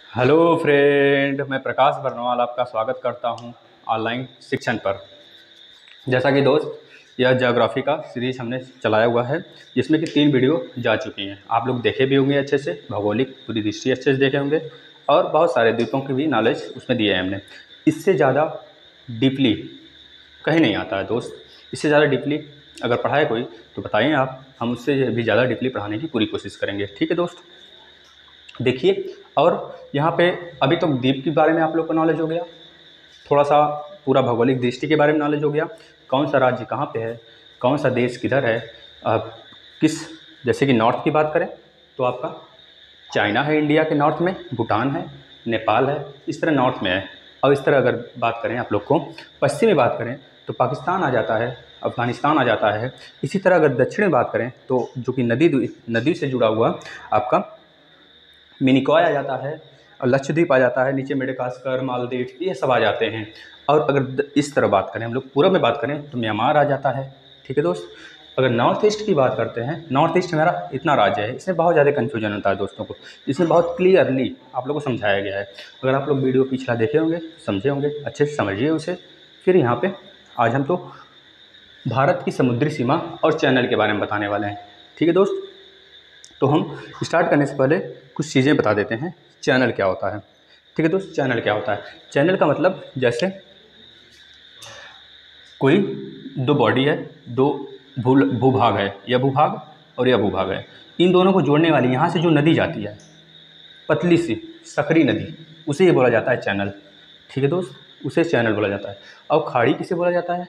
Hello friend, मैं प्रकाश बरनवाल आपका स्वागत करता हूं ऑनलाइन शिक्षण पर। जैसा कि दोस्त, यह ज्योग्राफी का सीरीज हमने चलाया हुआ है जिसमें कि 3 वीडियो जा चुकी हैं। आप लोग देखे भी होंगे अच्छे से, भौगोलिक पूरी दृष्टि अच्छे से देखे होंगे और बहुत सारे द्वीपों की भी नॉलेज उसमें दिए है हमने। इससे ज़्यादा डीपली कहीं नहीं आता है दोस्त। इससे ज़्यादा डीपली अगर पढ़ाए कोई तो बताइए आप, हम उससे भी ज़्यादा डीपली पढ़ाने की पूरी कोशिश करेंगे। ठीक है दोस्त, देखिए। और यहाँ पे अभी तो द्वीप के बारे में आप लोग को नॉलेज हो गया, थोड़ा सा पूरा भौगोलिक दृष्टि के बारे में नॉलेज हो गया, कौन सा राज्य कहाँ पे है, कौन सा देश किधर है, किस, जैसे कि नॉर्थ की बात करें तो आपका चाइना है, इंडिया के नॉर्थ में भूटान है, नेपाल है, इस तरह नॉर्थ में है। और इस तरह अगर बात करें आप लोग को पश्चिम में बात करें तो पाकिस्तान आ जाता है, अफ़गानिस्तान आ जाता है। इसी तरह अगर दक्षिण में बात करें तो जो कि नदी से जुड़ा हुआ आपका मिनिकॉय आ जाता है और लक्षद्वीप आ जाता है, नीचे मेडागास्कर, मालदीव, ये सब आ जाते हैं। और अगर इस तरह बात करें, हम लोग पूरब में बात करें तो म्यांमार आ जाता है। ठीक है दोस्त। अगर नॉर्थ ईस्ट की बात करते हैं, नॉर्थ ईस्ट हमारा इतना राज्य है, इसमें बहुत ज़्यादा कन्फ्यूजन होता है दोस्तों को। इसमें बहुत क्लियरली आप लोगों को समझाया गया है। अगर आप लोग वीडियो पिछला देखे होंगे, समझे होंगे, अच्छे से समझिए उसे। फिर यहाँ पे आज हम तो भारत की समुद्री सीमा और चैनल के बारे में बताने वाले हैं। ठीक है दोस्त, तो हम स्टार्ट करने से पहले कुछ चीज़ें बता देते हैं। चैनल क्या होता है? ठीक है दोस्त, चैनल क्या होता है? चैनल का मतलब जैसे कोई दो बॉडी है, दो भूभाग है, यह भूभाग और यह भूभाग है। इन दोनों को जोड़ने वाली यहाँ से जो नदी जाती है, पतली सी सकरी नदी, उसे ये बोला जाता है चैनल। ठीक है दोस्त, उसे चैनल बोला जाता है। और खाड़ी किसे बोला जाता है?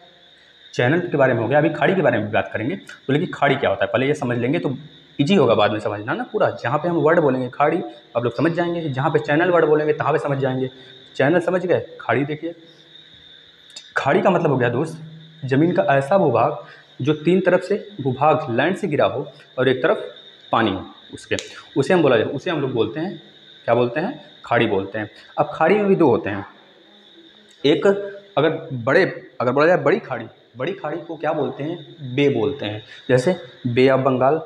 चैनल के बारे में हो गया, अभी खाड़ी के बारे में भी बात करेंगे। तो लेकिन खाड़ी क्या होता है पहले ये समझ लेंगे तो इजी होगा बाद में समझना ना पूरा। जहाँ पे हम वर्ड बोलेंगे खाड़ी, आप लोग समझ जाएंगे, जहाँ पे चैनल वर्ड बोलेंगे तहाँ पे समझ जाएंगे। चैनल समझ गए, खाड़ी देखिए। खाड़ी का मतलब हो गया दोस्त, ज़मीन का ऐसा भूभाग जो 3 तरफ से भूभाग लैंड से गिरा हो और एक तरफ पानी हो उसके, उसे हम बोला जाए, उसे हम लोग बोलते हैं, क्या बोलते हैं? खाड़ी बोलते हैं। अब खाड़ी में भी 2 होते हैं। एक, अगर बोला जाए बड़ी खाड़ी को क्या बोलते हैं? बे बोलते हैं। जैसे बे ऑफ बंगाल,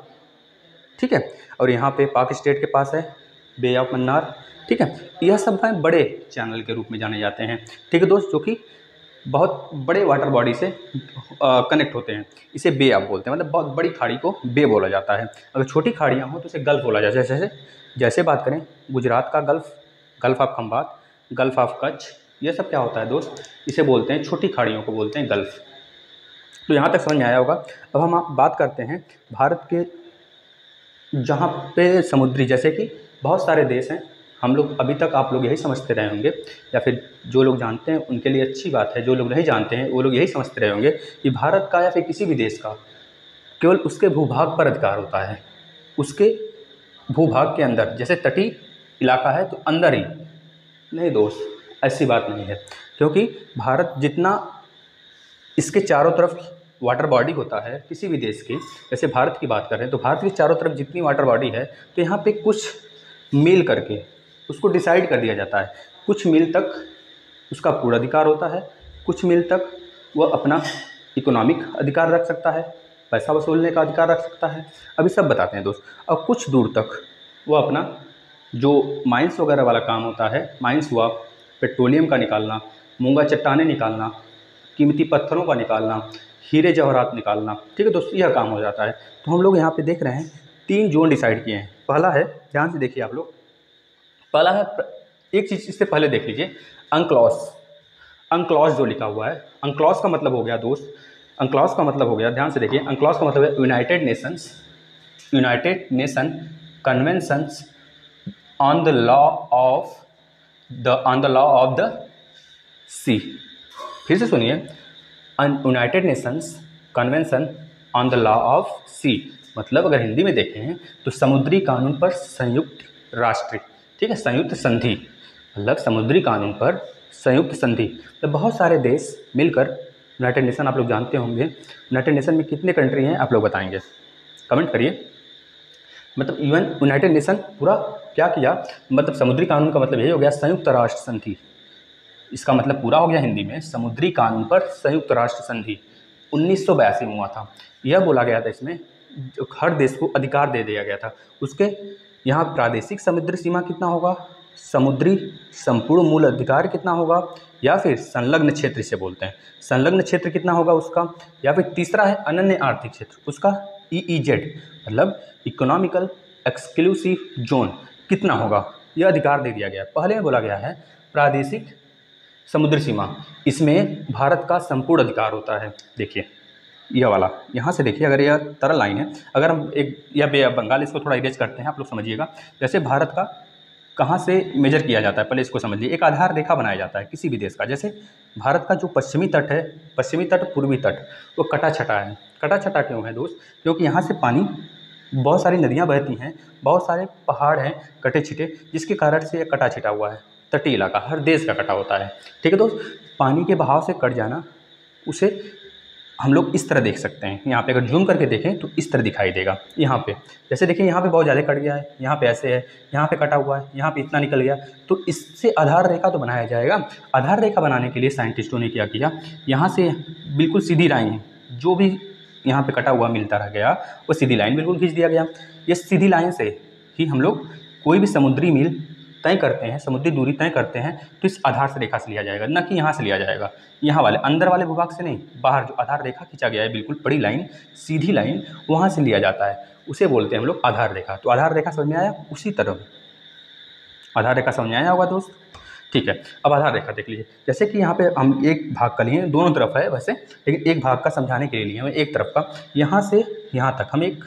ठीक है। और यहाँ पे पाक स्टेट के पास है बे ऑफ मन्नार, ठीक है। यह सब है बड़े चैनल के रूप में जाने जाते हैं। ठीक है दोस्त, जो कि बहुत बड़े वाटर बॉडी से कनेक्ट होते हैं, इसे बे ऑफ बोलते हैं। मतलब बहुत बड़ी खाड़ी को बे बोला जाता है। अगर छोटी खाड़ियाँ हों तो इसे गल्फ बोला जाता है। जैसे बात करें गुजरात का gulf, gulf of Khambhat, gulf of Kutch, ये सब क्या होता है दोस्त? इसे बोलते हैं, छोटी खाड़ियों को बोलते हैं गल्फ। तो यहाँ तक समझ में आया होगा। अब हम आप बात करते हैं भारत के, जहाँ पे समुद्री, जैसे कि बहुत सारे देश हैं। हम लोग अभी तक आप लोग यही समझते रहे होंगे, या फिर जो लोग जानते हैं उनके लिए अच्छी बात है, जो लोग नहीं जानते हैं वो लोग यही समझते रहे होंगे कि भारत का या फिर किसी भी देश का केवल उसके भूभाग पर अधिकार होता है, उसके भूभाग के अंदर। जैसे तटीय इलाका है तो अंदर ही। नहीं दोस्त, ऐसी बात नहीं है। क्योंकि भारत जितना, इसके चारों तरफ वाटर बॉडी होता है किसी भी देश की, जैसे भारत की बात करें तो भारत के चारों तरफ जितनी वाटर बॉडी है तो यहाँ पे कुछ मील करके उसको डिसाइड कर दिया जाता है। कुछ मील तक उसका पूरा अधिकार होता है, कुछ मील तक वह अपना इकोनॉमिक अधिकार रख सकता है, पैसा वसूलने का अधिकार रख सकता है। अभी सब बताते हैं दोस्त। और कुछ दूर तक वह अपना जो माइंस वगैरह वाला काम होता है, माइंस हुआ, पेट्रोलियम का निकालना, मूंगा चट्टानें निकालना, कीमती पत्थरों का निकालना, हीरे जवाहरात निकालना, ठीक है दोस्तों, यह काम हो जाता है। तो हम लोग यहाँ पे देख रहे हैं 3 जोन डिसाइड किए हैं। पहला है, ध्यान से देखिए आप लोग, पहला है, एक चीज़ इससे पहले देख लीजिए, अंक्लॉस। अंक्लॉस जो लिखा हुआ है, अंक्लॉस का मतलब हो गया दोस्त, अंक्लॉस का मतलब हो गया, ध्यान से देखिए, अंक्लॉस का मतलब है United Nation conventions on the law of the sea. फिर से सुनिए, United Nations convention on the law of sea, मतलब अगर हिंदी में देखें तो समुद्री कानून पर संयुक्त राष्ट्र, ठीक है, संयुक्त संधि, मतलब समुद्री कानून पर संयुक्त संधि। तो बहुत सारे देश मिलकर यूनाइटेड नेशन, आप लोग जानते होंगे यूनाइटेड नेशन में कितने कंट्री हैं, आप लोग बताएंगे, कमेंट करिए। मतलब यूनाइटेड नेशन पूरा क्या किया, मतलब समुद्री कानून का मतलब यही हो गया संयुक्त राष्ट्र संधि। इसका मतलब पूरा हो गया हिंदी में, समुद्री कानून पर संयुक्त राष्ट्र संधि 1982 में हुआ था। यह बोला गया था, इसमें जो हर देश को अधिकार दे दिया गया था उसके यहाँ प्रादेशिक समुद्री सीमा कितना होगा, समुद्री संपूर्ण मूल अधिकार कितना होगा, या फिर संलग्न क्षेत्र से बोलते हैं, संलग्न क्षेत्र कितना होगा उसका, या फिर तीसरा है अनन्य आर्थिक क्षेत्र, उसका EEZ मतलब इकोनॉमिकल एक्सक्लूसिव जोन कितना होगा, यह अधिकार दे दिया गया। पहले में बोला गया है प्रादेशिक समुद्री सीमा, इसमें भारत का संपूर्ण अधिकार होता है। देखिए यह वाला, यहाँ से देखिए, अगर यह तरल लाइन है, अगर हम एक या बे ऑफ बंगाल, इसको थोड़ा इरेज करते हैं, आप लोग समझिएगा। जैसे भारत का कहाँ से मेजर किया जाता है, पहले इसको समझ लीजिए। एक आधार रेखा बनाया जाता है किसी भी देश का। जैसे भारत का जो पश्चिमी तट है, पश्चिमी तट पूर्वी तट, वो कटा छटा है। कटा छटा क्यों है दोस्त? क्योंकि यहाँ से पानी, बहुत सारी नदियाँ बहती हैं, बहुत सारे पहाड़ हैं कटे छिटे, जिसके कारण से ये कटा छिटा हुआ है। तटीय इलाका हर देश का कटा होता है, ठीक है दोस्त। पानी के बहाव से कट जाना, उसे हम लोग इस तरह देख सकते हैं। यहाँ पे अगर जूम करके देखें तो इस तरह दिखाई देगा। यहाँ पे जैसे देखिए, यहाँ पे बहुत ज़्यादा कट गया है, यहाँ पे ऐसे है, यहाँ पे कटा हुआ है, यहाँ पे इतना निकल गया, तो इससे आधार रेखा तो बनाया जाएगा। आधार रेखा बनाने के लिए साइंटिस्टों ने क्या किया, यहाँ से बिल्कुल सीधी लाइन, जो भी यहाँ पे कटा हुआ मिलता रह गया, वो सीधी लाइन बिल्कुल खींच दिया गया। ये सीधी लाइन से ही हम लोग कोई भी समुद्री मील तय करते हैं, समुद्री दूरी तय करते हैं, तो इस आधार से रेखा से लिया जाएगा, न कि यहाँ से लिया जाएगा, यहाँ वाले अंदर वाले भूभाग से नहीं, बाहर जो आधार रेखा खींचा गया है, बिल्कुल बड़ी लाइन, सीधी लाइन, वहाँ से लिया जाता है, उसे बोलते हैं हम लोग आधार रेखा। तो आधार रेखा समझ में आया? उसी तरह आधार रेखा समझ में आया होगा दोस्त, ठीक है। अब आधार रेखा देख लीजिए, जैसे कि यहाँ पे हम एक भाग का लिए, दोनों तरफ है वैसे, लेकिन एक भाग का समझाने के लिए लिए हमें एक तरफ का, यहाँ से यहाँ तक हम एक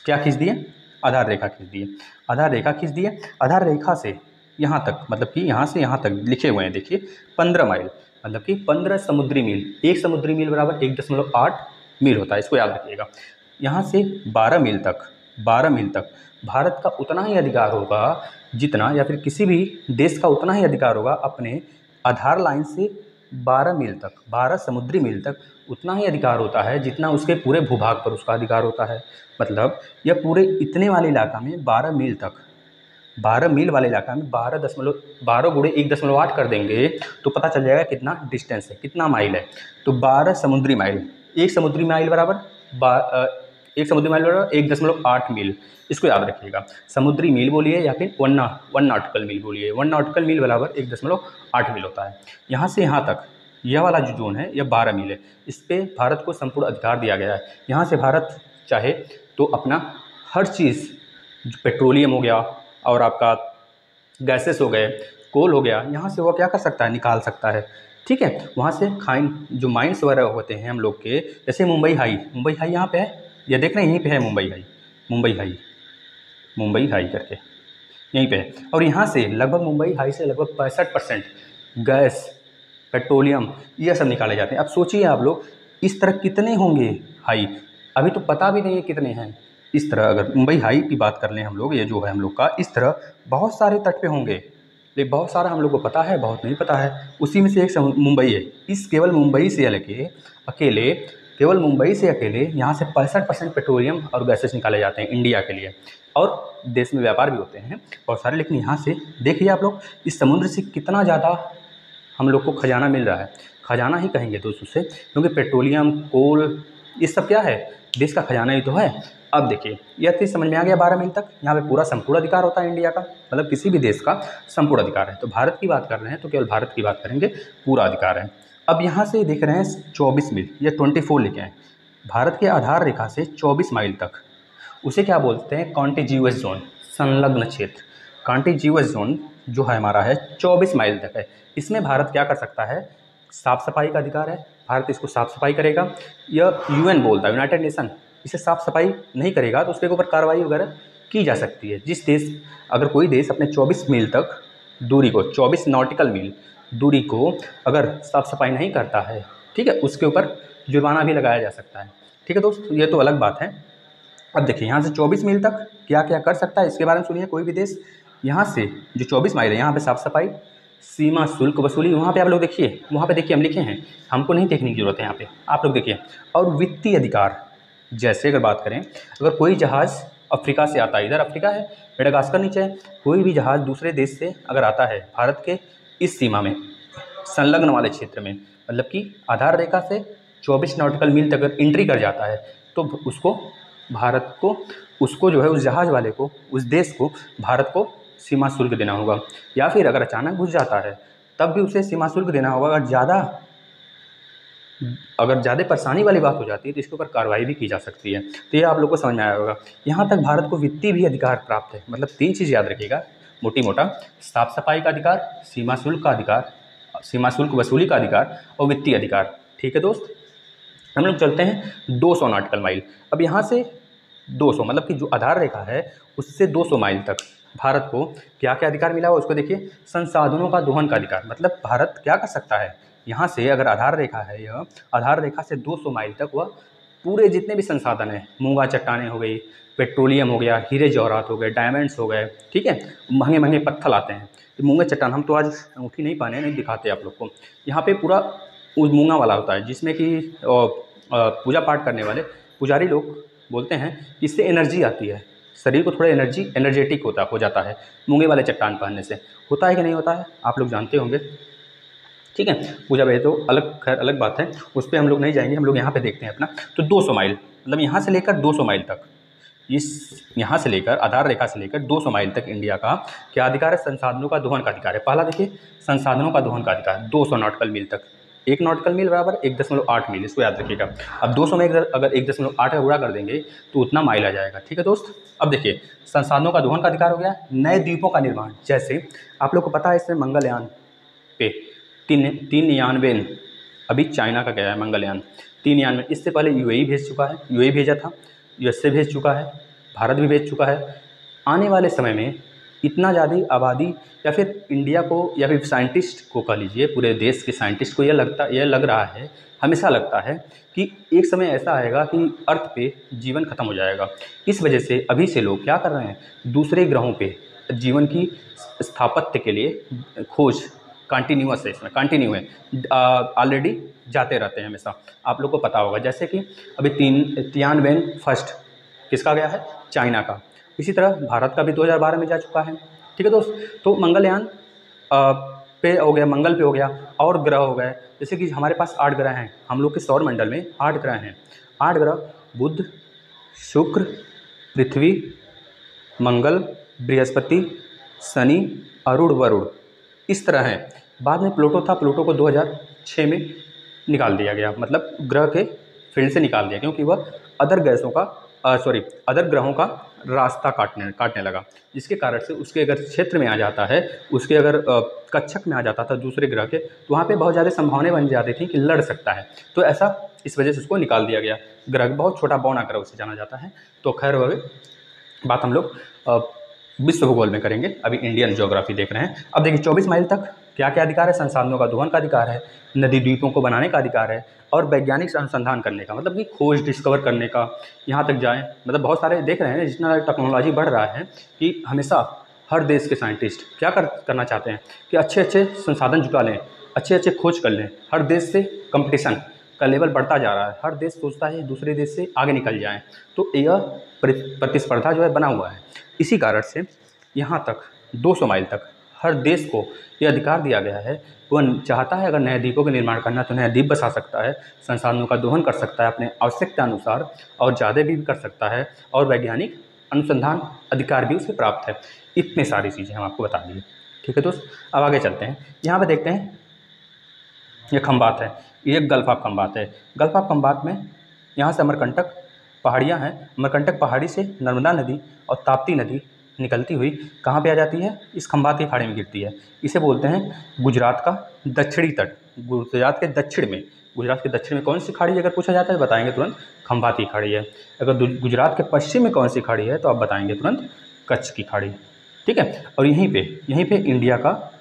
क्या खींच दिए, आधार रेखा खींच दिए। आधार रेखा खींच दिए, आधार रेखा से यहाँ तक, मतलब कि यहाँ से यहाँ तक लिखे हुए हैं, देखिए 15 माइल, मतलब कि 15 समुद्री मील। एक समुद्री मील बराबर 1.8 मील होता है, इसको याद रखिएगा। यहाँ से 12 मील तक, 12 मील तक भारत का उतना ही अधिकार होगा जितना, या फिर किसी भी देश का उतना ही अधिकार होगा अपने आधार लाइन से 12 मील तक, 12 समुद्री मील तक उतना ही अधिकार होता है जितना उसके पूरे भूभाग पर उसका अधिकार होता है। मतलब यह पूरे इतने वाले इलाका में 12 मील तक, 12 मील वाले इलाका में 12 गुणे 1.8 कर देंगे तो पता चल जाएगा कितना डिस्टेंस है, कितना माइल है। तो 12 समुद्री माइल, एक समुद्री माइल बराबर 1.8 मील, इसको याद रखिएगा। समुद्री मील बोलिए या फिर वन नॉटिकल मील बोलिए, 1 नॉटिकल मील बराबर 1.8 मील होता है। यहाँ से यहाँ तक यह वाला जो जोन है, यह 12 मील है, इस पर भारत को संपूर्ण अधिकार दिया गया है। यहाँ से भारत चाहे तो अपना हर चीज़, जो पेट्रोलियम हो गया और आपका गैसेस हो गए, कोल हो गया, यहाँ से वो क्या कर सकता है, निकाल सकता है, ठीक है। वहाँ से खाइन जो माइंस वगैरह होते हैं हम लोग के, जैसे मुंबई हाई यहाँ पे है, ये देख रहे हैं, यहीं पे है मुंबई हाई करके यहीं पे है। और यहाँ से लगभग मुंबई हाई से लगभग 65% गैस, पेट्रोलियम, ये सब निकाले जाते हैं। अब सोचिए आप लोग, इस तरह कितने होंगे हाई, अभी तो पता भी नहीं है कितने हैं। इस तरह अगर मुंबई हाई की बात कर लें हम लोग, ये जो है हम लोग का, इस तरह बहुत सारे तट पे होंगे, लेकिन बहुत सारा हम लोग को पता है, बहुत नहीं पता है। उसी में से एक मुंबई है। इस केवल मुंबई से अकेले केवल मुंबई से अकेले यहाँ से 65% पेट्रोलियम और गैसेस निकाले जाते हैं इंडिया के लिए, और देश में व्यापार भी होते हैं बहुत सारे। लेकिन यहाँ से देखिए आप लोग, इस समुद्र से कितना ज़्यादा हम लोग को खजाना मिल रहा है, खजाना ही कहेंगे दोस्तों से, क्योंकि पेट्रोलियम, कोल, ये सब क्या है, देश का खजाना ही तो है। अब देखिए, यह चीज़ समझ में आ गया, 12 मील तक यहाँ पे पूरा संपूर्ण अधिकार होता है इंडिया का, मतलब किसी भी देश का संपूर्ण अधिकार है। तो भारत की बात कर रहे हैं तो केवल भारत की बात करेंगे, पूरा अधिकार है। अब यहाँ से देख रहे हैं 24 मील या 24 लिखे हैं, भारत के आधार रेखा से 24 माइल तक, उसे क्या बोलते हैं, कॉन्टिग्यूअस जोन, संलग्न क्षेत्र। कॉन्टिग्यूअस जोन जो है हमारा है 24 माइल तक है। इसमें भारत क्या कर सकता है, साफ़ सफाई का अधिकार है, भारत इसको साफ़ सफाई करेगा। यह UN बोलता है, यूनाइटेड नेशन, इसे साफ़ सफाई नहीं करेगा तो उसके ऊपर कार्रवाई वगैरह की जा सकती है। जिस देश, अगर कोई देश अपने 24 मील तक दूरी को, 24 नॉटिकल मील दूरी को अगर साफ़ सफाई नहीं करता है, ठीक है, उसके ऊपर जुर्माना भी लगाया जा सकता है, ठीक है दोस्त, ये तो अलग बात है। अब देखिए, यहाँ से 24 मील तक क्या क्या कर सकता है, इसके बारे में सुनिए। कोई भी देश यहाँ से जो 24 माइल है, यहाँ पे साफ़ सफाई, सीमा शुल्क वसूली, वहाँ पे आप लोग देखिए, वहाँ पे देखिए हम लिखे हैं, हमको नहीं देखने की जरूरत है, यहाँ पे आप लोग देखिए। और वित्तीय अधिकार, जैसे अगर बात करें, अगर कोई जहाज़ अफ्रीका से आता है, इधर अफ्रीका है, मेडागास्कर नीचे है, कोई भी जहाज़ दूसरे देश से अगर आता है भारत के इस सीमा में, संलग्न वाले क्षेत्र में, मतलब कि आधार रेखा से 24 नॉटिकल मील तक अगर एंट्री कर जाता है, तो उसको, भारत को, उसको जो है, उस जहाज़ वाले को, उस देश को, भारत को सीमा शुल्क देना होगा, या फिर अगर अचानक घुस जाता है तब भी उसे सीमा शुल्क देना होगा। अगर ज़्यादा परेशानी वाली बात हो जाती है तो इसके ऊपर कार्रवाई भी की जा सकती है। तो ये आप लोग को समझ में आया होगा। यहाँ तक भारत को वित्तीय भी अधिकार प्राप्त है। मतलब 3 चीज़ याद रखिएगा मोटी मोटा, साफ सफाई का अधिकार, सीमा शुल्क का अधिकार, सीमा शुल्क वसूली का अधिकार और वित्तीय अधिकार। ठीक है दोस्त, हम लोग चलते हैं 200 नॉटिकल माइल। अब यहाँ से 200 मतलब कि जो आधार रेखा है उससे 200 माइल तक भारत को क्या क्या अधिकार मिला हुआ उसको देखिए। संसाधनों का दोहन का अधिकार, मतलब भारत क्या कर सकता है, यहाँ से अगर आधार रेखा है, यह आधार रेखा से 200 माइल तक वह पूरे जितने भी संसाधन हैं, मूंगा चट्टानें हो गई, पेट्रोलियम हो गया, हीरे जवाहरात हो गए, डायमंड्स हो गए, ठीक है, महंगे महंगे पत्थर आते हैं। तो मूंगा चट्टान हम तो आज अंगूठी नहीं पहने, नहीं दिखाते आप लोग को। यहाँ पे पूरा मूंगा वाला होता है जिसमें कि पूजा पाठ करने वाले पुजारी लोग बोलते हैं कि इससे एनर्जी आती है, शरीर को थोड़ा एनर्जेटिक हो जाता है मूंगे वाले चट्टान पहनने से। होता है कि नहीं होता है आप लोग जानते होंगे, ठीक है। पूजा वह तो खैर अलग बात है, उस पर हम लोग नहीं जाएंगे, हम लोग यहाँ पे देखते हैं अपना। तो 200 माइल मतलब यहाँ से लेकर 200 माइल तक, यहाँ से लेकर आधार रेखा से लेकर 200 माइल तक इंडिया का क्या अधिकार है, संसाधनों का दोहन का अधिकार है। पहला देखिए संसाधनों का दोहन का अधिकार 200 नॉटिकल मील तक। 1 नॉटिकल मील बराबर 1.8 मील, इसको याद रखिएगा। अब 200 में अगर 1.8 का गुणा कर देंगे तो उतना माइल आ जाएगा। ठीक है दोस्त, अब देखिए संसाधनों का दोहन का अधिकार हो गया। नए द्वीपों का निर्माण, जैसे आप लोग को पता है इसमें मंगलयान पे 393 अभी चाइना का गया है मंगलयान 393। इससे पहले यूएई भेज चुका है, यूएई भेजा था, यूएसए भेज चुका है, भारत भी भेज चुका है। आने वाले समय में इतना ज़्यादा आबादी या फिर इंडिया को या फिर साइंटिस्ट को कह लीजिए, पूरे देश के साइंटिस्ट को यह लग रहा है, हमेशा लगता है कि एक समय ऐसा आएगा कि अर्थ पे जीवन खत्म हो जाएगा। इस वजह से अभी से लोग क्या कर रहे हैं, दूसरे ग्रहों पे जीवन की स्थापत्य के लिए खोज कंटिन्यूअस है, इसमें कंटिन्यू है, ऑलरेडी जाते रहते हैं हमेशा। आप लोग को पता होगा जैसे कि अभी तियानवेन फर्स्ट किसका गया है, चाइना का। इसी तरह भारत का भी 2012 में जा चुका है। ठीक है दोस्त, तो मंगलयान पे हो गया, मंगल पे हो गया, और ग्रह हो गए। जैसे कि हमारे पास 8 ग्रह हैं, हम लोग के सौर मंडल में 8 ग्रह हैं। 8 ग्रह बुध, शुक्र, पृथ्वी, मंगल, बृहस्पति, शनि, अरुण, वरुण, इस तरह है। बाद में प्लूटो था, प्लूटो को 2006 में निकाल दिया गया, मतलब ग्रह के फील्ड से निकाल दिया, क्योंकि वह अदर ग्रहों का रास्ता काटने लगा, जिसके कारण से उसके अगर क्षेत्र में आ जाता है, उसके अगर कक्षक में आ जाता था दूसरे ग्रह के, तो वहाँ पे बहुत ज़्यादा संभावनाएं बन जाती थी कि लड़ सकता है। तो ऐसा इस वजह से उसको निकाल दिया गया। ग्रह बहुत छोटा बौना ग्रह उसे जाना जाता है। तो खैर वह बात हम लोग विश्व भूगोल में करेंगे, अभी इंडियन ज्योग्राफी देख रहे हैं। अब देखिए 24 माइल तक क्या क्या अधिकार है, संसाधनों का दोहन का अधिकार है, नदी द्वीपों को बनाने का अधिकार है, और वैज्ञानिक अनुसंधान करने का, मतलब कि खोज डिस्कवर करने का, यहाँ तक जाएँ, मतलब बहुत सारे देख रहे हैं जितना टेक्नोलॉजी बढ़ रहा है कि हमेशा हर देश के साइंटिस्ट क्या करना चाहते हैं कि अच्छे अच्छे संसाधन जुटा लें, अच्छे अच्छे खोज कर लें। हर देश से कंपटीशन का लेवल बढ़ता जा रहा है, हर देश सोचता है दूसरे देश से आगे निकल जाएँ, तो यह प्रतिस्पर्धा जो है बना हुआ है। इसी कारण से यहाँ तक 200 माइल तक हर देश को ये अधिकार दिया गया है। वह चाहता है अगर नए द्वीपों का निर्माण करना तो नया द्वीप बसा सकता है, संसाधनों का दोहन कर सकता है अपने आवश्यकता अनुसार, और ज़्यादा भी कर सकता है, और वैज्ञानिक अनुसंधान अधिकार भी उसे प्राप्त है। इतने सारी चीज़ें हम आपको बता दिए। ठीक है दोस्त, अब आगे चलते हैं। यहाँ पर देखते हैं ये खंबात है, ये गल्फ ऑफ खंबात है। गल्फ ऑफ खंबात में यहाँ से अमरकंटक पहाड़ियाँ हैं, अमरकंटक पहाड़ी से नर्मदा नदी और ताप्ती नदी निकलती हुई कहाँ पे आ जाती है, इस खंबात की खाड़ी में गिरती है। इसे बोलते हैं गुजरात का दक्षिणी तट। गुजरात के दक्षिण में कौन सी खाड़ी अगर पूछा जाता है बताएंगे तुरंत खंबात की खाड़ी है। अगर गुजरात के पश्चिम में कौन सी खाड़ी है तो आप बताएंगे तुरंत कच्छ की खाड़ी। ठीक है, और यहीं पे इंडिया का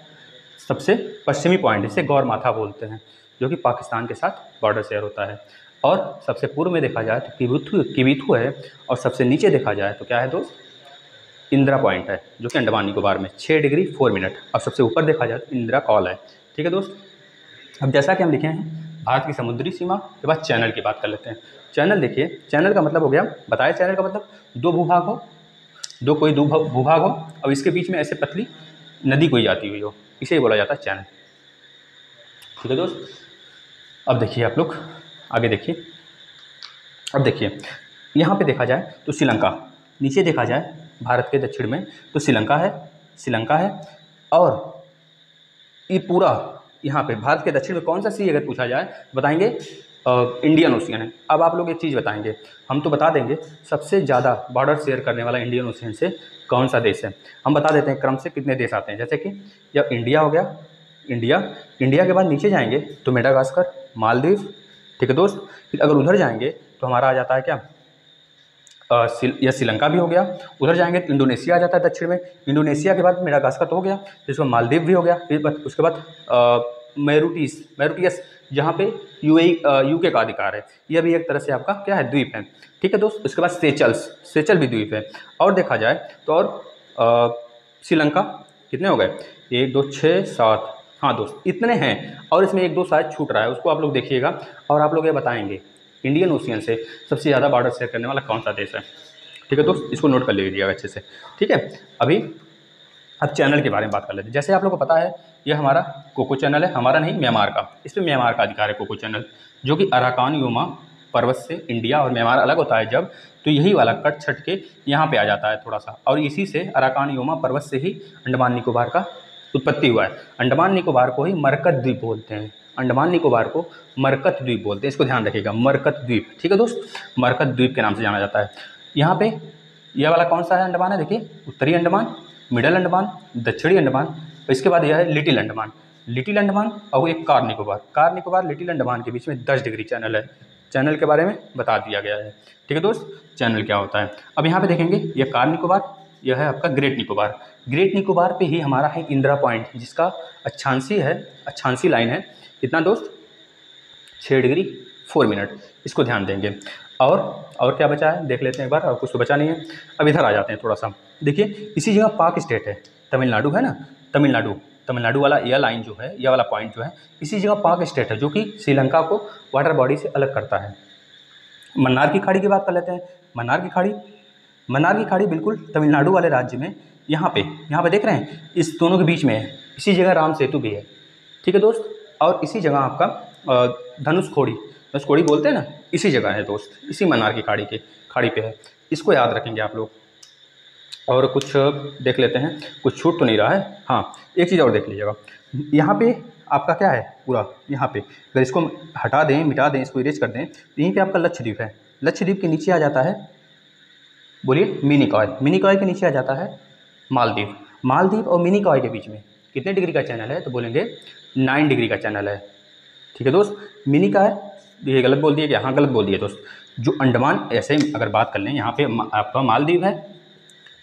सबसे पश्चिमी पॉइंट, इसे गौरमाथा बोलते हैं, जो कि पाकिस्तान के साथ बॉर्डर शेयर होता है। और सबसे पूर्व में देखा जाए तो किबिथु है, और सबसे नीचे देखा जाए तो क्या है दोस्त, इंदिरा पॉइंट है, जो कि अंडमान निकोबार में 6 डिग्री 4 मिनट, और सबसे ऊपर देखा जाए तो इंदिरा कॉल है। ठीक है दोस्त, अब जैसा कि हम लिखे हैं भारत की समुद्री सीमा के बाद चैनल की बात कर लेते हैं। चैनल देखिए, चैनल का मतलब हो गया, बताया चैनल का मतलब दो भूभाग हो, कोई दो भूभाग हो, और इसके बीच में ऐसे पतली नदी कोई जाती हुई हो, इसे ही बोला जाता है चैनल। ठीक है दोस्त, अब देखिए आप लोग आगे देखिए। अब देखिए यहाँ पे देखा जाए तो श्रीलंका, नीचे देखा जाए भारत के दक्षिण में तो श्रीलंका है, श्रीलंका है। और ये पूरा यहाँ पे भारत के दक्षिण में कौन सा सी अगर पूछा जाए बताएंगे इंडियन ओशियन है। अब आप लोग एक चीज़ बताएंगे, हम तो बता देंगे सबसे ज़्यादा बॉर्डर शेयर करने वाला इंडियन ओशियन से कौन सा देश है। हम बता देते हैं क्रम से कितने देश आते हैं। जैसे कि जब इंडिया हो गया, इंडिया के बाद नीचे जाएंगे तो मेडागास्कर, मालदीव, ठीक है दोस्त। फिर अगर उधर जाएंगे तो हमारा आ जाता है क्या, यह श्रीलंका भी हो गया। उधर जाएंगे तो इंडोनेशिया आ जाता है दक्षिण में। इंडोनेशिया के बाद मेडागास्कर तो हो गया, फिर उसके बाद मालदीव भी हो गया। फिर उसके बाद मैरूटियस जहाँ पे यूके का अधिकार है, यह भी एक तरह से आपका क्या है, द्वीप है, ठीक है दोस्त। उसके बाद सेचल भी द्वीप है। और देखा जाए तो और श्रीलंका कितने हो गए, 1 2 6 7, हाँ दोस्त इतने हैं। और इसमें 1 2 शायद छूट रहा है, उसको आप लोग देखिएगा और आप लोग ये बताएंगे इंडियन ओशियन से सबसे ज़्यादा बॉर्डर शेयर करने वाला कौन सा देश है, ठीक है दोस्त। इसको नोट कर लीजिएगा अच्छे से, ठीक है। अब चैनल के बारे में बात कर लेते हैं। जैसे आप लोगों को पता है ये हमारा कोको चैनल है, हमारा नहीं म्यांमार का, इसमें म्यांमार का अधिकार है कोको चैनल, जो कि अराकान योमा पर्वत से इंडिया और म्यांमार अलग होता है जब, तो यही वाला कट छट के यहाँ पे आ जाता है थोड़ा सा। और इसी से अराकान योमा पर्वत से ही अंडमान निकोबार का उत्पत्ति हुआ है। अंडमान निकोबार को ही मरकत द्वीप बोलते हैं, अंडमान निकोबार को मरकत द्वीप बोलते हैं, इसको ध्यान रखिएगा, मरकत द्वीप, ठीक है दोस्त। मरकत द्वीप के नाम से जाना जाता है। यहाँ पे यह वाला कौन सा है अंडमान है, देखिए उत्तरी अंडमान, मिडल अंडमान, दक्षिणी अंडमान, इसके बाद यह है लिटिल अंडमान और एक कार निकोबार लिटिल अंडमान के बीच में 10 डिग्री चैनल है। चैनल के बारे में बता दिया गया है, ठीक है दोस्त, चैनल क्या होता है। अब यहाँ पे देखेंगे यह कार निकोबार, यह है आपका ग्रेट निकोबार पे ही हमारा है इंदिरा पॉइंट, जिसका अक्षांशी लाइन है कितना दोस्त, 6 डिग्री 4 मिनट, इसको ध्यान देंगे। और क्या बचा है देख लेते हैं एक बार, और कुछ तो बचा नहीं है। अब इधर आ जाते हैं थोड़ा सा, देखिए इसी जगह पाक स्टेट है, तमिलनाडु है ना, तमिलनाडु वाला यह लाइन जो है, यह वाला पॉइंट जो है, इसी जगह पाक स्टेट है, जो कि श्रीलंका को वाटर बॉडी से अलग करता है। मन्नार की खाड़ी की बात कर लेते हैं। मन्नार की खाड़ी बिल्कुल तमिलनाडु वाले राज्य में यहाँ पे देख रहे हैं, इस दोनों के बीच में है। इसी जगह राम सेतु भी है, ठीक है दोस्त। और इसी जगह आपका धनुषकोडी बोलते हैं ना, इसी जगह है दोस्त, इसी मन्नार की खाड़ी पे है, इसको याद रखेंगे आप लोग। और कुछ देख लेते हैं, कुछ छूट तो नहीं रहा है। हाँ एक चीज़ और देख लीजिएगा, यहाँ पे आपका क्या है पूरा, यहाँ पे अगर इसको हटा दें, मिटा दें, इसको इरेज कर दें, तो यहीं पे आपका लक्षद्वीप है। लक्षद्वीप के नीचे आ जाता है, बोलिए मिनिकॉय के नीचे आ जाता है मालदीव और मिनिकॉय के बीच में कितने डिग्री का चैनल है, तो बोलेंगे 9 डिग्री का चैनल है, ठीक है दोस्त। मिनिकॉय ये गलत बोल दिया, यहाँ गलत बोल दिया दोस्त। जो अंडमान, ऐसे ही अगर बात कर लें, यहाँ पे आपका मालदीव है,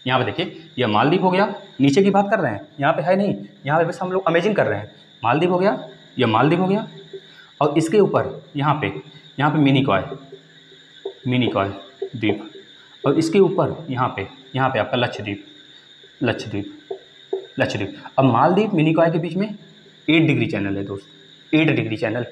यहाँ पे देखिए यह मालदीव हो गया, नीचे की बात कर रहे हैं, यहाँ पे है नहीं, यहाँ पे बस हम लोग अमेजिंग कर रहे हैं। मालदीव हो गया, यह मालदीव हो गया, और इसके ऊपर यहाँ पे मिनिकॉय द्वीप, और इसके ऊपर यहाँ पे आपका लक्षद्वीप। अब मालदीव मिनिकॉय के बीच में 8 डिग्री चैनल है दोस्त, 8 डिग्री चैनल,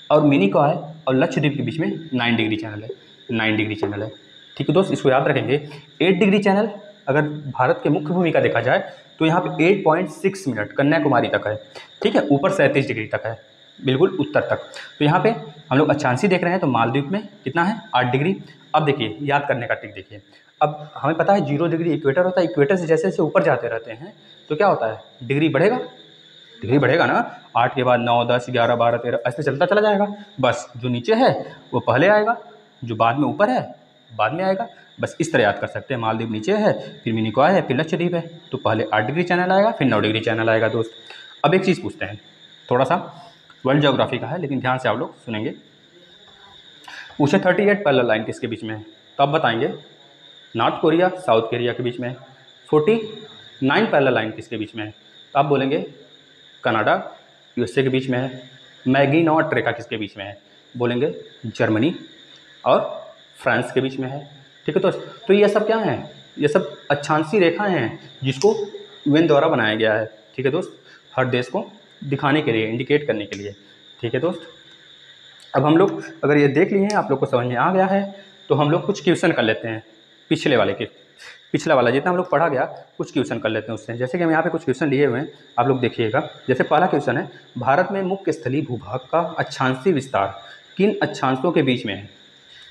और मिनिकॉय और लक्षद्वीप के बीच में 9 डिग्री चैनल है, ठीक है दोस्त। इसको याद रखेंगे, 8 डिग्री चैनल अगर भारत के मुख्य भूमि का देखा जाए तो यहाँ पे 8.6 मिनट कन्याकुमारी तक है, ठीक है, ऊपर 37 डिग्री तक है, बिल्कुल उत्तर तक। तो यहाँ पे हम लोग अक्षांशी देख रहे हैं, तो मालदीव में कितना है, 8 डिग्री। अब देखिए याद करने का ट्रिक देखिए, अब हमें पता है 0 डिग्री इक्वेटर होता है, इक्वेटर से जैसे जैसे ऊपर जाते रहते हैं तो क्या होता है, डिग्री बढ़ेगा ना, 8 के बाद 9 10 11 12 13 ऐसे चलता चला जाएगा। बस जो नीचे है वो पहले आएगा, जो बाद में ऊपर है बाद में आएगा, बस इस तरह याद कर सकते हैं। मालदीव नीचे है, फिर मिनिकॉय है, फिर लक्षद्वीप है, तो पहले 8 डिग्री चैनल आएगा, फिर 9 डिग्री चैनल आएगा दोस्त। अब एक चीज़ पूछते हैं, थोड़ा सा वर्ल्ड ज्योग्राफी का है, लेकिन ध्यान से आप लोग सुनेंगे। पूछे 38 पैरेलल लाइन किसके बीच में है, तो आप बताएंगे नॉर्थ कोरिया साउथ कोरिया के बीच में। 49 पैरेलल लाइन किसके बीच में है, तो आप बोलेंगे कनाडा यूएसए के बीच में है। मैगिनॉट रेखा किसके बीच में है, बोलेंगे जर्मनी और फ्रांस के बीच में है, ठीक है। तो ये सब क्या है, ये सब अक्षांशी रेखाएं हैं जिसको यूएन द्वारा बनाया गया है, ठीक है दोस्त, हर देश को दिखाने के लिए, इंडिकेट करने के लिए, ठीक है दोस्त। अब हम लोग अगर ये देख लिए हैं, आप लोग को समझ में आ गया है, तो हम लोग कुछ क्वेश्चन कर लेते हैं पिछला वाला जितना हम लोग पढ़ा गया, कुछ क्वेश्चन कर लेते हैं उससे। जैसे कि हम यहाँ पे कुछ क्वेश्चन लिए हुए हैं, आप लोग देखिएगा। जैसे पहला क्वेश्चन है, भारत में मुख्य स्थलीय भूभाग का अक्षांशीय विस्तार किन अक्षांशों के बीच में है।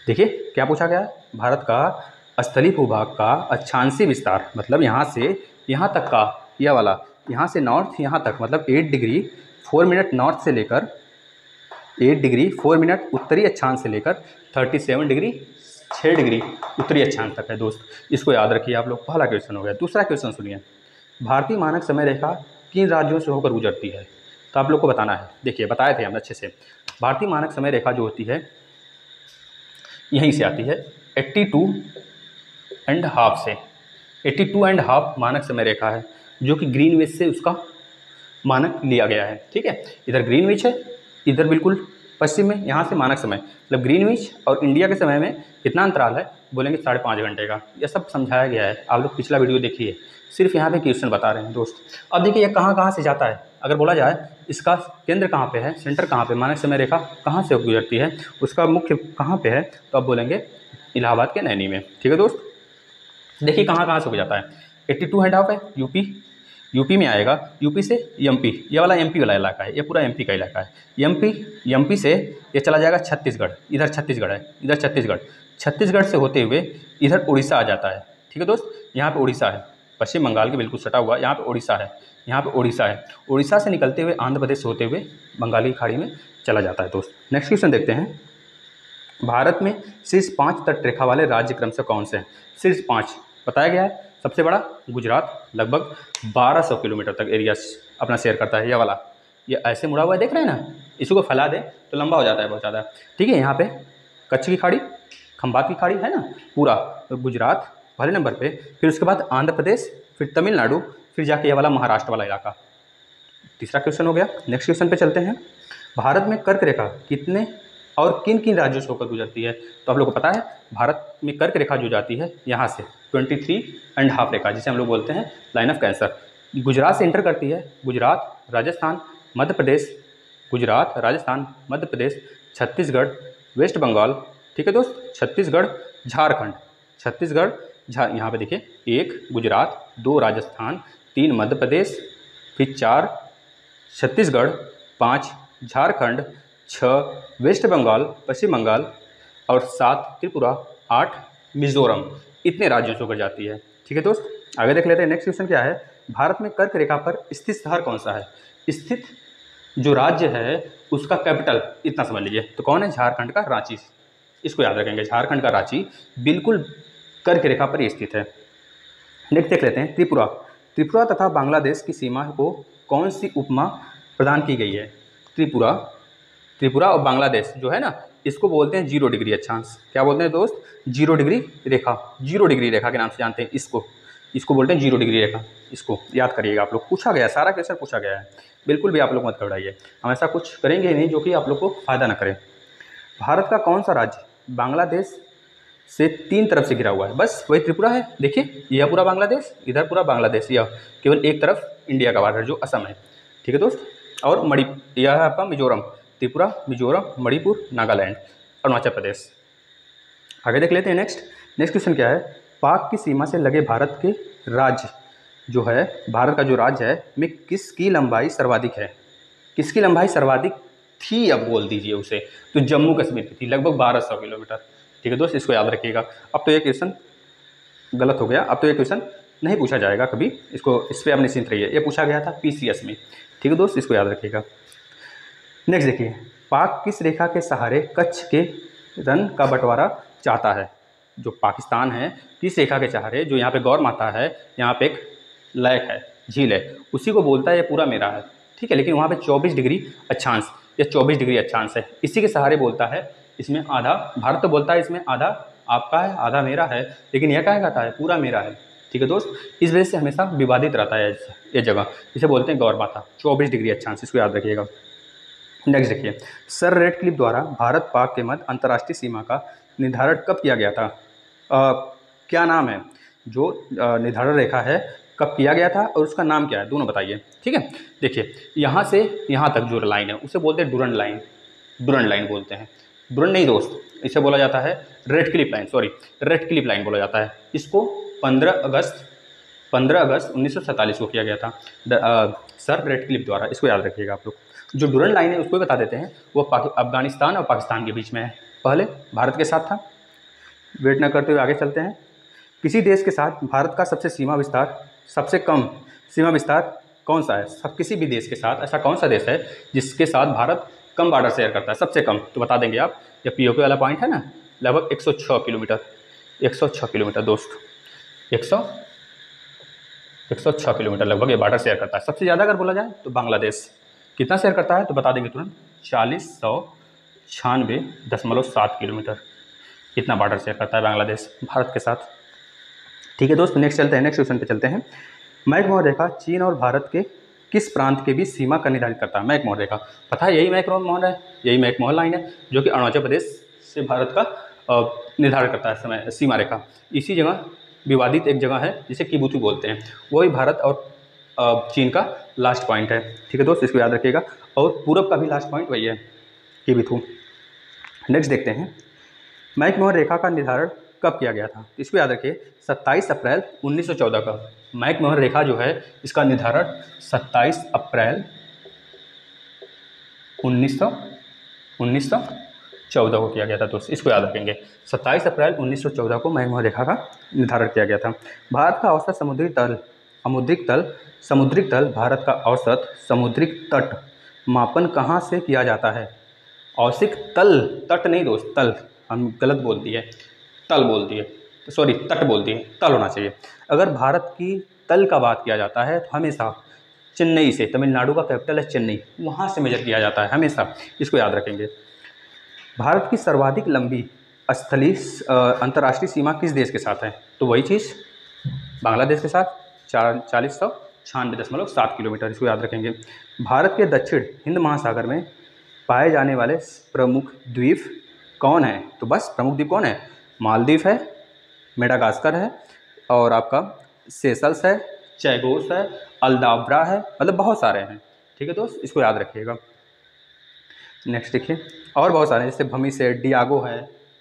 देखिए क्या पूछा गया है, भारत का स्थलीय भूभाग का अक्षांशीय विस्तार, मतलब यहाँ से यहाँ तक का यह वाला यहाँ से नॉर्थ यहाँ तक, मतलब 8 डिग्री 4 मिनट नॉर्थ से लेकर 8 डिग्री 4 मिनट उत्तरी अक्षांश से लेकर 37 डिग्री 6 डिग्री उत्तरी अक्षांश तक है दोस्त। इसको याद रखिए आप लोग। पहला क्वेश्चन हो गया। दूसरा क्वेश्चन सुनिए, भारतीय मानक समय रेखा किन राज्यों से होकर गुजरती है? तो आप लोग को बताना है। देखिए बताए थे हम अच्छे से, भारतीय मानक समय रेखा जो होती है यहीं से आती है 82.5 से। 82.5 मानक समय रेखा है जो कि ग्रीनविच से उसका मानक लिया गया है। ठीक है, इधर ग्रीनविच है, इधर बिल्कुल पश्चिम में, यहाँ से मानक समय, मतलब ग्रीनविच और इंडिया के समय में कितना अंतराल है, बोलेंगे 5.5 घंटे का। यह सब समझाया गया है, आप लोग पिछला वीडियो देखिए, सिर्फ यहाँ पे क्वेश्चन बता रहे हैं दोस्त। अब देखिए ये कहाँ से जाता है, अगर बोला जाए इसका केंद्र कहाँ पे है, सेंटर कहाँ पे, मानक समय रेखा कहाँ से गुजरती है, उसका मुख्य कहाँ पे है, तो आप बोलेंगे इलाहाबाद के नैनी में। ठीक है दोस्त, देखिए कहाँ से हो जाता है। 82.5 है यूपी में आएगा, यूपी से एमपी, ये वाला एमपी वाला इलाका है, ये पूरा एमपी का इलाका है। एमपी से ये चला जाएगा छत्तीसगढ़, इधर छत्तीसगढ़ है, इधर छत्तीसगढ़ से होते हुए इधर उड़ीसा आ जाता है। ठीक है दोस्त, यहाँ पे उड़ीसा है, पश्चिम बंगाल के बिल्कुल सटा हुआ, यहाँ पे उड़ीसा है, यहाँ पे उड़ीसा है। उड़ीसा से निकलते हुए आंध्र प्रदेश से होते हुए बंगाली खाड़ी में चला जाता है दोस्त। नेक्स्ट क्वेश्चन देखते हैं, भारत में शीर्ष 5 तटरेखा वाले राज्य क्रम से कौन से हैं? शीर्ष 5 बताया गया है। सबसे बड़ा गुजरात, लगभग 1200 किलोमीटर तक एरिया अपना शेयर करता है। यह वाला, ये ऐसे मुड़ा हुआ है, देख रहे हैं ना, इसको फैला दे तो लंबा हो जाता है बहुत ज़्यादा। ठीक है, यहाँ पे कच्छ की खाड़ी, खंबात की खाड़ी है ना, पूरा तो गुजरात पहले नंबर पे, फिर उसके बाद आंध्र प्रदेश, फिर तमिलनाडु, फिर जाके ये वाला महाराष्ट्र वाला इलाका। तीसरा क्वेश्चन हो गया। नेक्स्ट क्वेश्चन पे चलते हैं, भारत में कर्क रेखा कितने और किन किन राज्यों से होकर गुजरती है? तो आप लोग को पता है, भारत में कर्क रेखा जो जाती है यहाँ से 23.5 रेखा, जिसे हम लोग बोलते हैं लाइन ऑफ कैंसर, गुजरात से इंटर करती है। गुजरात, राजस्थान, मध्य प्रदेश, गुजरात, राजस्थान, मध्य प्रदेश, छत्तीसगढ़, वेस्ट बंगाल। ठीक है दोस्त, छत्तीसगढ़, झारखंड, यहाँ पे देखिए 1 गुजरात, 2 राजस्थान, 3 मध्य प्रदेश, फिर 4 छत्तीसगढ़, 5 झारखंड, 6 वेस्ट बंगाल पश्चिम बंगाल और 7 त्रिपुरा, 8 मिजोरम। इतने राज्यों से होकर जाती है। ठीक है दोस्त, आगे देख लेते हैं। नेक्स्ट क्वेश्चन क्या है, भारत में कर्क रेखा पर स्थित शहर कौन सा है? स्थित जो राज्य है उसका कैपिटल इतना समझ लीजिए, तो कौन है? झारखंड का रांची। इसको याद रखेंगे, झारखंड का रांची बिल्कुल कर्क रेखा पर ही स्थित है। नेक्स्ट देख लेते हैं, त्रिपुरा तथा बांग्लादेश की सीमा को कौन सी उपमा प्रदान की गई है? त्रिपुरा और बांग्लादेश जो है ना, इसको बोलते हैं 0 डिग्री अक्षांश। क्या बोलते हैं दोस्त? 0 डिग्री रेखा, 0 डिग्री रेखा के नाम से जानते हैं इसको बोलते हैं 0 डिग्री रेखा। इसको याद करिएगा आप लोग, पूछा गया, सारा क्वेश्चन पूछा गया है, बिल्कुल भी आप लोग मत घबराइए, हम ऐसा कुछ करेंगे नहीं जो कि आप लोग को फ़ायदा ना करे। भारत का कौन सा राज्य बांग्लादेश से 3 तरफ से घिरा हुआ है? बस वही त्रिपुरा है। देखिए यह पूरा बांग्लादेश, इधर पूरा बांग्लादेश, यह केवल एक तरफ इंडिया का बॉर्डर जो असम है। ठीक है दोस्त, और यह है आपका मिजोरम, त्रिपुरा, मिजोरम, मणिपुर, नागालैंड, अरुणाचल प्रदेश। आगे देख लेते हैं। नेक्स्ट क्वेश्चन क्या है, पाक की सीमा से लगे भारत के राज्य जो है, भारत का जो राज्य है में किसकी लंबाई सर्वाधिक है? किसकी लंबाई सर्वाधिक थी, अब बोल दीजिए उसे, तो जम्मू कश्मीर की थी, लगभग 1200 किलोमीटर। ठीक है दोस्त, इसको याद रखिएगा। अब तो ये क्वेश्चन गलत हो गया, अब तो ये क्वेश्चन नहीं पूछा जाएगा कभी, इस पर आप निश्चिंत रहिए। ये पूछा गया था पीसीएस में। ठीक है दोस्त, इसको याद रखिएगा। नेक्स्ट देखिए, पाक किस रेखा के सहारे कच्छ के रण का बंटवारा चाहता है? जो पाकिस्तान है, किस रेखा के सहारे, जो यहाँ पे गौर माता है, यहाँ पे एक लेक है, झील है, उसी को बोलता है ये पूरा मेरा है। ठीक है, लेकिन वहाँ पे 24 डिग्री अक्षांश या 24 डिग्री अक्षांश है, इसी के सहारे बोलता है। इसमें आधा भारत तो बोलता है, इसमें आधा आपका है आधा मेरा है, लेकिन यह क्या कहता है? पूरा मेरा है। ठीक है दोस्त, इस वजह से हमेशा विवादित रहता है ये जगह, इसे बोलते हैं गौर माता, 24 डिग्री अक्षांश, इसको याद रखिएगा। नेक्स्ट देखिए, सर रेडक्लिफ द्वारा भारत पाक के मध्य अंतर्राष्ट्रीय सीमा का निर्धारण कब किया गया था? क्या नाम है जो निर्धारण रेखा है, कब किया गया था और उसका नाम क्या है, दोनों बताइए। ठीक है, देखिए यहाँ से यहाँ तक जो लाइन है उसे बोलते हैं डुरंड लाइन, डुरंड लाइन बोलते हैं। डुरंड नहीं दोस्त, इसे बोला जाता है Radcliffe line, sorry Radcliffe line बोला जाता है। इसको 15 अगस्त 1947 को किया गया था सर रेडक्लिफ द्वारा, इसको याद रखिएगा आप लोग। जो डुरंड लाइन है उसको बता देते हैं, वो अफगानिस्तान और पाकिस्तान के बीच में है, पहले भारत के साथ था। वेट न करते हुए आगे चलते हैं। किसी देश के साथ भारत का सबसे सीमा विस्तार सबसे कम सीमा विस्तार कौन सा है? सब किसी भी देश के साथ ऐसा कौन सा देश है जिसके साथ भारत कम बॉर्डर शेयर करता है? सबसे कम तो बता देंगे आप, ये पीओके वाला पॉइंट है ना, लगभग 106 किलोमीटर, 106 किलोमीटर दोस्त, 106 किलोमीटर लगभग ये बॉर्डर शेयर करता है। सबसे ज़्यादा अगर बोला जाए तो बांग्लादेश कितना शेयर करता है तो बता देंगे तुरंत, 4096.7 किलोमीटर, इतना बॉर्डर शेयर करता है बांग्लादेश भारत के साथ। ठीक है दोस्त, नेक्स्ट चलते हैं, नेक्स्ट क्वेश्चन पे चलते हैं। मैकमोहन रेखा चीन और भारत के किस प्रांत के बीच सीमा का निर्धारित करता है? मैकमोहन रेखा, पता है यही मैकमोहन है, यही मैकमोहन लाइन है जो कि अरुणाचल प्रदेश से भारत का निर्धारण करता है समय सीमा रेखा। इसी जगह विवादित एक जगह है जिसे किबुतु बोलते हैं, वही भारत और चीन का लास्ट पॉइंट है। ठीक है दोस्त, इसको याद रखिएगा, और पूरब का भी लास्ट पॉइंट वही है, किबुतु। नेक्स्ट देखते हैं, मैकमोहन रेखा का निर्धारण कब किया गया था? इसको याद रखिए, 27 अप्रैल 1914 का मैकमोहन रेखा जो है इसका निर्धारण 27 अप्रैल 1914 को किया गया था दोस्त, इसको याद रखेंगे। 27 अप्रैल 1914 को मैकमोहन रेखा का निर्धारण किया गया था। भारत का औसत समुद्रिक तल भारत का औसत समुद्रिक तट मापन कहाँ से किया जाता है? औसत तल, तट नहीं दोस्त, तल हम गलत बोल दिए, तल बोल दिए, सॉरी तट बोल दिए, तल होना चाहिए। अगर भारत की तल का बात किया जाता है तो हमेशा चेन्नई से, तमिलनाडु का कैपिटल है चेन्नई, वहाँ से मेजर किया जाता है हमेशा, इसको याद रखेंगे। भारत की सर्वाधिक लंबी स्थलीय अंतर्राष्ट्रीय सीमा किस देश के साथ है? तो वही चीज़ बांग्लादेश के साथ 4096.7 किलोमीटर, इसको याद रखेंगे। भारत के दक्षिण हिंद महासागर में पाए जाने वाले प्रमुख द्वीप कौन है? तो बस प्रमुख द्वीप कौन है? मालदीव है, मेडागास्कर है, और आपका सेशल्स है, चैगोस है, अल्दाब्रा है, मतलब बहुत सारे हैं। ठीक है दोस्त, इसको याद रखिएगा। नेक्स्ट देखिए, और बहुत सारे हैं, जैसे भमिस है,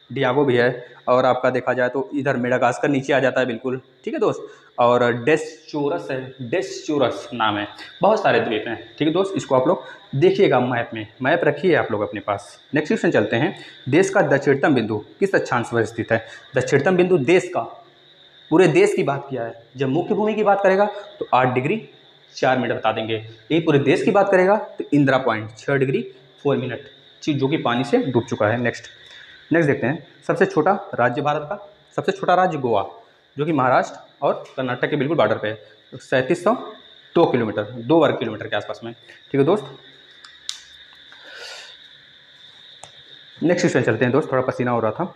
डियागो भी है, और आपका देखा जाए तो इधर मेडागास्कर नीचे आ जाता है बिल्कुल। ठीक है दोस्त, और डेस्चोरस है, डेस्चोरस नाम है, बहुत सारे द्वीप हैं। ठीक है दोस्त, इसको आप लोग देखिएगा मैप में, मैप रखिए आप लोग अपने पास। नेक्स्ट क्वेश्चन चलते हैं, देश का दक्षिणतम बिंदु किस अक्षांश पर स्थित है? दक्षिणतम बिंदु देश का, पूरे देश की बात किया है। जब मुख्य भूमि की बात करेगा तो 8 डिग्री 4 मिनट बता देंगे, यही पूरे देश की बात करेगा तो इंदिरा पॉइंट 6 डिग्री 4 मिनट, जो कि पानी से डूब चुका है। नेक्स्ट देखते हैं, सबसे छोटा राज्य भारत का, सबसे छोटा राज्य गोवा, जो कि महाराष्ट्र और कर्नाटक के बिल्कुल बॉर्डर पे है, 3702 किलोमीटर, 2 वर्ग किलोमीटर के आसपास में। ठीक है दोस्त, नेक्स्ट क्वेश्चन चलते हैं दोस्त, थोड़ा पसीना हो रहा था।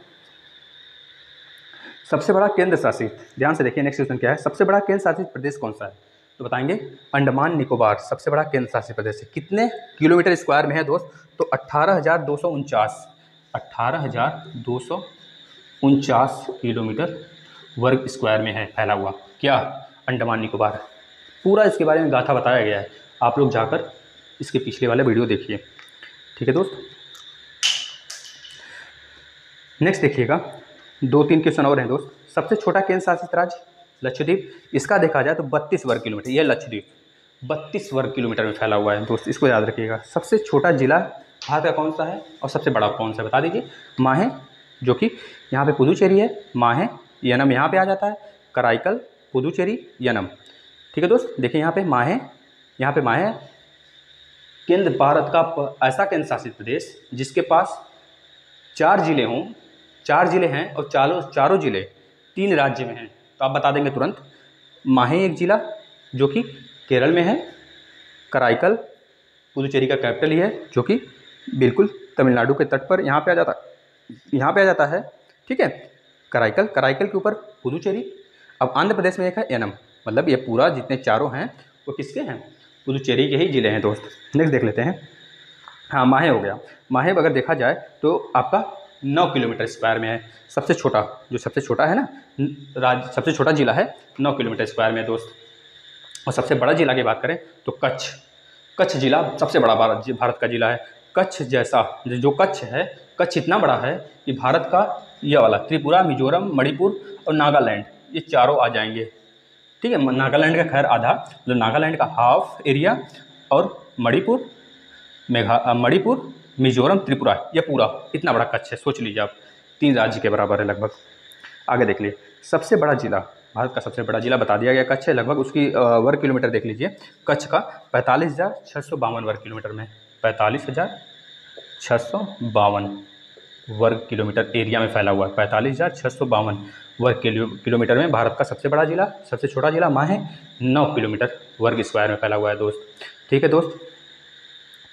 सबसे बड़ा केंद्र शासित, ध्यान से देखिए नेक्स्ट क्वेश्चन क्या है, सबसे बड़ा केंद्र शासित प्रदेश कौन सा है? तो बताएंगे अंडमान निकोबार सबसे बड़ा केंद्र शासित प्रदेश है। कितने किलोमीटर स्क्वायर में है दोस्त? तो 18,249 किलोमीटर वर्ग स्क्वायर में है फैला हुआ, क्या? अंडमान निकोबार। पूरा इसके बारे में गाथा बताया गया है, आप लोग जाकर इसके पिछले वाले वीडियो देखिए। ठीक है दोस्त, नेक्स्ट देखिएगा, 2-3 क्वेश्चन और हैं दोस्त। सबसे छोटा केंद्र शासित राज्य लक्षद्वीप, इसका देखा जाए तो 32 वर्ग किलोमीटर, यह लक्षद्वीप 32 वर्ग किलोमीटर में फैला हुआ है दोस्त, इसको याद रखिएगा। सबसे छोटा जिला भारत का कौन सा है और सबसे बड़ा कौन सा, बता दीजिए। माहे, जो कि यहाँ पे पुदुचेरी है, माहे, यनम यहाँ पे आ जाता है, कराईकल, पुदुचेरी, यनम। ठीक है दोस्त, देखिए यहाँ पे माहे, यहाँ पे माहे केंद्र, भारत का ऐसा केंद्र शासित प्रदेश जिसके पास 4 जिले हों, 4 जिले हैं और चारों जिले 3 राज्य में हैं, तो आप बता देंगे तुरंत। माहे एक जिला जो कि केरल में है, कराईकल पुदुचेरी का कैपिटल ही है, जो कि बिल्कुल तमिलनाडु के तट पर यहाँ पे आ जाता है। ठीक है, कराईकल के ऊपर पुदुचेरी। अब आंध्र प्रदेश में एक है यनम, मतलब ये पूरा जितने चारों हैं वो किसके हैं? पुदुचेरी के ही जिले हैं दोस्त। नेक्स्ट देख लेते हैं, हाँ माहे हो गया। माहे अगर देखा जाए तो आपका 9 किलोमीटर स्क्वायर में है। सबसे छोटा, जो सबसे छोटा है ना राज्य, सबसे छोटा जिला है 9 किलोमीटर स्क्वायर में दोस्त। और सबसे बड़ा जिला की बात करें तो कच्छ जिला सबसे बड़ा भारत का जिला है। कच्छ जैसा जो कच्छ है, कच्छ इतना बड़ा है कि भारत का यह वाला त्रिपुरा, मिजोरम, मणिपुर और नागालैंड, ये चारों आ जाएंगे। ठीक है, नागालैंड का खैर आधा, जो नागालैंड का हाफ एरिया, और मणिपुर, मिजोरम, त्रिपुरा, ये पूरा इतना बड़ा कच्छ है, सोच लीजिए आप, 3 राज्य के बराबर है लगभग। आगे देख लीजिए, सबसे बड़ा जिला भारत का सबसे बड़ा जिला बता दिया गया कच्छ है। लगभग उसकी वर्ग किलोमीटर देख लीजिए, कच्छ का 45,652 वर्ग किलोमीटर में, 45,652 वर्ग किलोमीटर एरिया में फैला हुआ है। 45,652 वर्ग किलोमीटर में भारत का सबसे बड़ा जिला, सबसे छोटा जिला माह है 9 किलोमीटर वर्ग स्क्वायर में फैला हुआ है दोस्त। ठीक है दोस्त,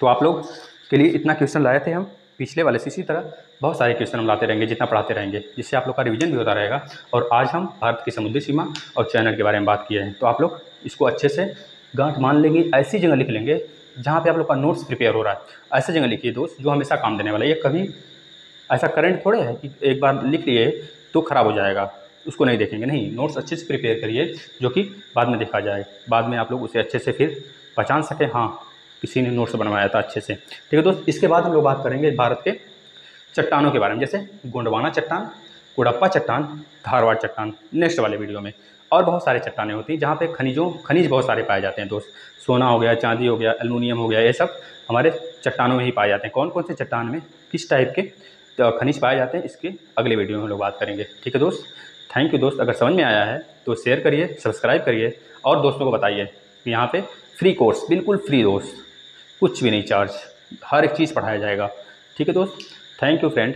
तो आप लोग के लिए इतना क्वेश्चन लाए थे हम पिछले वाले से। इसी तरह बहुत सारे क्वेश्चन हम लाते रहेंगे, जितना पढ़ाते रहेंगे, जिससे आप लोग का रिवीजन भी होता रहेगा। और आज हम भारत की समुद्री सीमा और चैनल के बारे में बात किए हैं, तो आप लोग इसको अच्छे से गांठ मान लेंगे। ऐसी जगह लिख लेंगे जहाँ पे आप लोग का नोट्स प्रिपेयर हो रहा है, ऐसी जगह लिखिए दोस्त जो हमेशा काम देने वाला है। ये कभी ऐसा करंट थोड़े है कि एक बार लिख लिए तो ख़राब हो जाएगा, उसको नहीं देखेंगे। नहीं, नोट्स अच्छे से प्रिपेयर करिए जो कि बाद में देखा जाए, बाद में आप लोग उसे अच्छे से फिर पहचान सकें, हाँ किसी ने नोट्स बनवाया था अच्छे से। ठीक है दोस्त, इसके बाद हम लोग बात करेंगे भारत के चट्टानों के बारे में, जैसे गोंडवाना चट्टान, कुड़प्पा चट्टान, धारवाड़ चट्टान, नेक्स्ट वाले वीडियो में। और बहुत सारे चट्टानें होती हैं जहाँ पे खनिज बहुत सारे पाए जाते हैं दोस्त। सोना हो गया, चांदी हो गया, एल्युमिनियम हो गया, ये सब हमारे चट्टानों में ही पाए जाते हैं। कौन कौन से चट्टान में किस टाइप के खनिज पाए जाते हैं, इसके अगले वीडियो में हम लोग बात करेंगे। ठीक है दोस्त, थैंक यू दोस्त। अगर समझ में आया है तो शेयर करिए, सब्सक्राइब करिए और दोस्तों को बताइए कि यहाँ पे फ्री कोर्स, बिल्कुल फ्री दोस्त, कुछ भी नहीं चार्ज, हर एक चीज़ पढ़ाया जाएगा। ठीक है दोस्त, थैंक यू फ्रेंड।